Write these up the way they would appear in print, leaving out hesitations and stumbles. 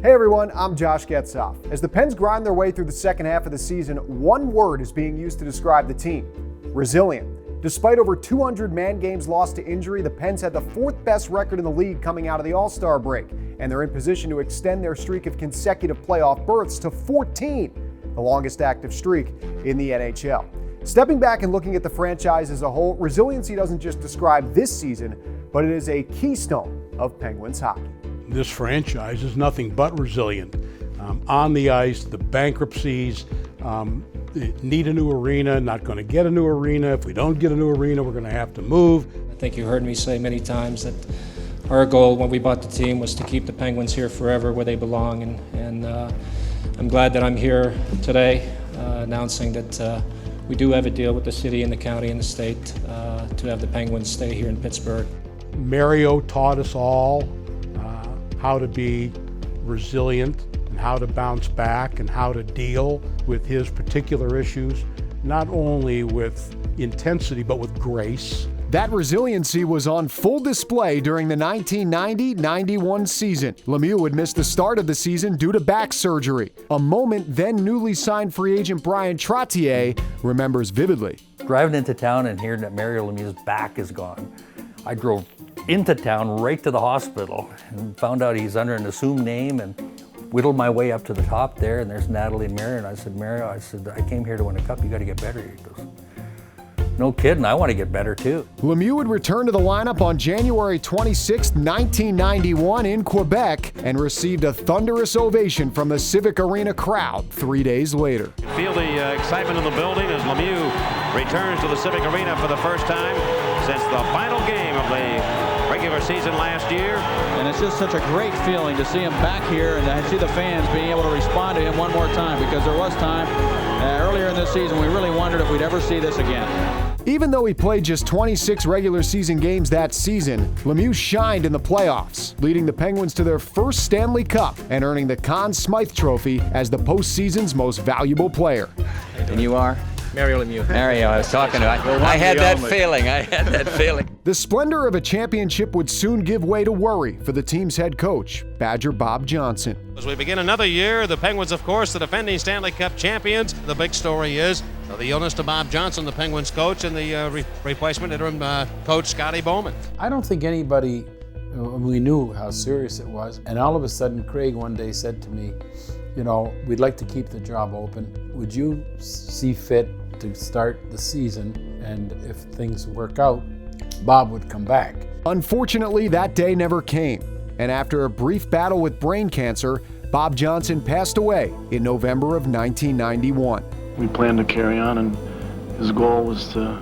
Hey everyone, I'm Josh Getzoff. As the Pens grind their way through the second half of the season, one word is being used to describe the team: resilient. Despite over 200 man games lost to injury, the Pens had the fourth best record in the league coming out of the All-Star break, and they're in position to extend their streak of consecutive playoff berths to 14, the longest active streak in the NHL. Stepping back and looking at the franchise as a whole, resiliency doesn't just describe this season, but it is a keystone of Penguins hockey. This franchise is nothing but resilient. On the ice, the bankruptcies, need a new arena, not going to get a new arena. If we don't get a new arena, we're going to have to move. I think you heard me say many times that our goal when we bought the team was to keep the Penguins here forever where they belong, and I'm glad that I'm here today announcing that we do have a deal with the city and the county and the state to have the Penguins stay here in Pittsburgh. Mario taught us all how to be resilient and how to bounce back and how to deal with his particular issues, not only with intensity but with grace. That resiliency was on full display during the 1990-91 season. Lemieux would miss the start of the season due to back surgery, a moment then newly signed free agent Bryan Trottier remembers vividly. Driving into town and hearing that Mario Lemieux's back is gone, I drove into town right to the hospital and found out he's under an assumed name and whittled my way up to the top there, and there's Natalie and Mario, and I said, Mario, I came here to win a cup, you got to get better. He goes, no kidding, I want to get better too. Lemieux would return to the lineup on January 26, 1991 in Quebec and received a thunderous ovation from the Civic Arena crowd 3 days later. Feel the excitement in the building as Lemieux returns to the Civic Arena for the first time since the final game of the regular season last year. And it's just such a great feeling to see him back here and to see the fans being able to respond to him one more time, because there was time earlier in this season we really wondered if we'd ever see this again. Even though he played just 26 regular season games that season, Lemieux shined in the playoffs, leading the Penguins to their first Stanley Cup and earning the Conn Smythe Trophy as the postseason's most valuable player. And you are? Mario Lemieux. Mario, I was talking to. I had that feeling. The splendor of a championship would soon give way to worry for the team's head coach, Badger Bob Johnson. As we begin another year, the Penguins, of course, the defending Stanley Cup champions. The big story is the illness to Bob Johnson, the Penguins coach, and the replacement interim coach, Scotty Bowman. I don't think anybody, we knew how serious it was. And all of a sudden, Craig one day said to me, you know, we'd like to keep the job open. Would you see fit to start the season, and if things work out, Bob would come back? Unfortunately, that day never came, and after a brief battle with brain cancer, Bob Johnson passed away in November of 1991. We planned to carry on, and his goal was to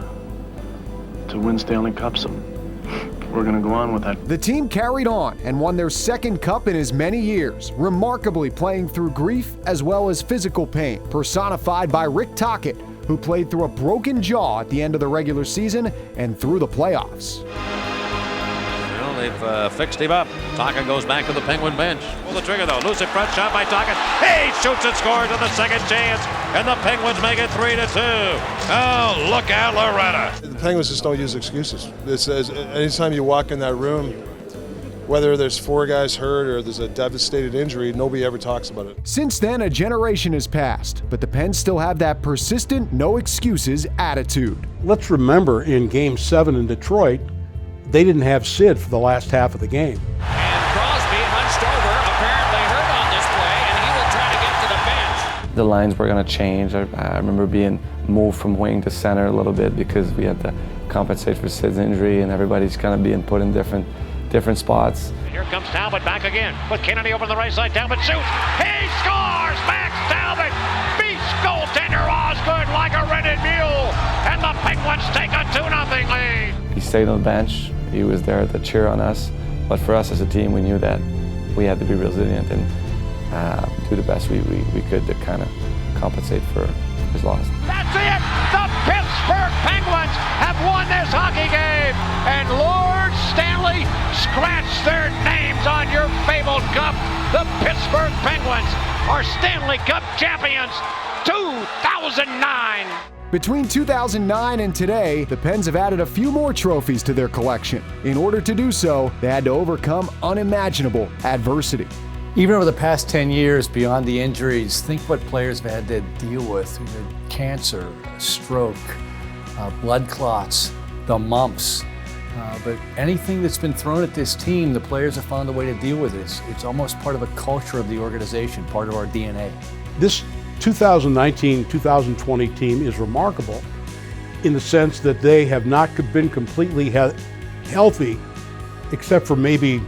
win Stanley Cups. We're going to go on with that. The team carried on and won their second cup in as many years, remarkably playing through grief as well as physical pain, personified by Rick Tocchet, who played through a broken jaw at the end of the regular season and through the playoffs. Well, they've fixed him up. Tocchet goes back to the Penguin bench. Pull the trigger, though. Loose in front, shot by Tocchet. He shoots and scores on the second chance, and the Penguins make it 3-2. Oh, look out, Loretta. The Penguins just don't use excuses. Anytime you walk in that room, whether there's 4 guys hurt or there's a devastated injury, nobody ever talks about it. Since then, a generation has passed, but the Pens still have that persistent, no excuses attitude. Let's remember, in Game 7 in Detroit, they didn't have Sid for the last half of the game. And Crosby hunched over, apparently hurt on this play, and he will try to get to the bench. The lines were going to change. I remember being moved from wing to center a little bit because we had to compensate for Sid's injury, and everybody's kind of being put in different spots. Here comes Talbot back again with Kennedy over the right side. Talbot shoots. He scores! Max Talbot beats goaltender Osgood like a rented mule, and the Penguins take a 2-0 lead. He stayed on the bench. He was there to cheer on us. But for us as a team, we knew that we had to be resilient and do the best we could to kind of compensate for his loss. That's it! The Pittsburgh Penguins have won this hockey game, and Lord Stanley scratched their names on your fabled cup. The Pittsburgh Penguins are Stanley Cup champions 2009. Between 2009 and today, the Pens have added a few more trophies to their collection. In order to do so, they had to overcome unimaginable adversity. Even over the past 10 years, beyond the injuries, think what players have had to deal with. Cancer, stroke, blood clots, the mumps. But anything that's been thrown at this team, the players have found a way to deal with it. It's almost part of the culture of the organization, part of our DNA. This 2019-2020 team is remarkable in the sense that they have not been completely healthy except for maybe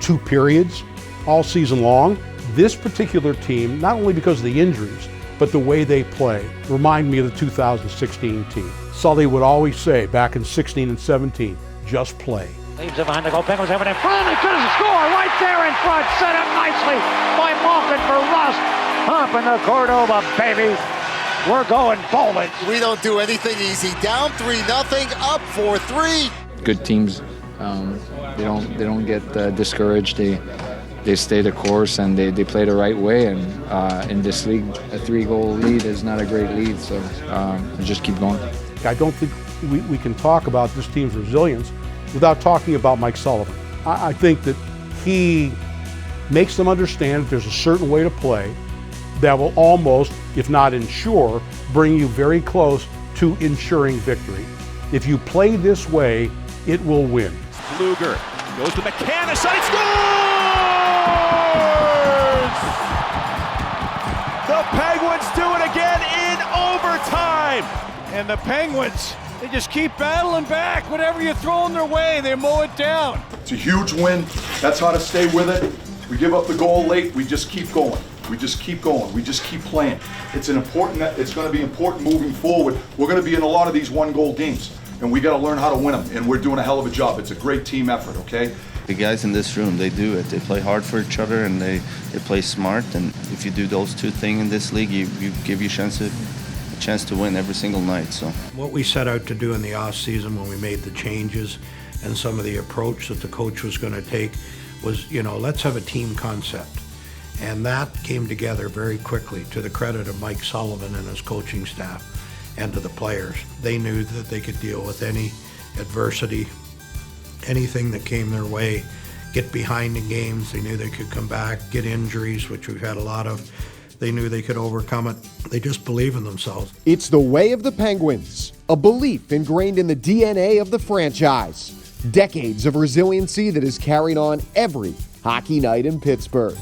2 periods all season long. This particular team, not only because of the injuries, but the way they play, remind me of the 2016 team. Sully would always say back in 16 and 17, just play. Leaves it behind the goal. Penguins have it in front. They could have scored right there in front. Set up nicely by Malkin for Rust. Humping the Cordova, baby. We're going bowling. We don't do anything easy. Down 3-0, up 4-3. Good teams, they don't get discouraged. They stay the course and they play the right way. And in this league, a 3-goal lead is not a great lead. So just keep going. I don't think we can talk about this team's resilience without talking about Mike Sullivan. I think that he makes them understand that there's a certain way to play that will almost, if not ensure, bring you very close to ensuring victory. If you play this way, it will win. Luger goes to McCann, a side scores! The Penguins do it again in overtime. And the Penguins, they just keep battling back. Whatever you throw in their way, they mow it down. It's a huge win. That's how to stay with it. We give up the goal late, we just keep going. We just keep going. We just keep playing. It's going to be important moving forward. We're going to be in a lot of these 1-goal games, and we got to learn how to win them, and we're doing a hell of a job. It's a great team effort, okay? The guys in this room, they do it. They play hard for each other, and they play smart, and if you do those 2 things in this league, you give you a chance to win every single night. So what we set out to do in the off season when we made the changes and some of the approach that the coach was going to take was, let's have a team concept. And that came together very quickly, to the credit of Mike Sullivan and his coaching staff and to the players. They knew that they could deal with any adversity, anything that came their way, get behind in games. They knew they could come back, get injuries, which we've had a lot of. They knew they could overcome it. They just believe in themselves. It's the way of the Penguins, a belief ingrained in the DNA of the franchise. Decades of resiliency that is carried on every hockey night in Pittsburgh.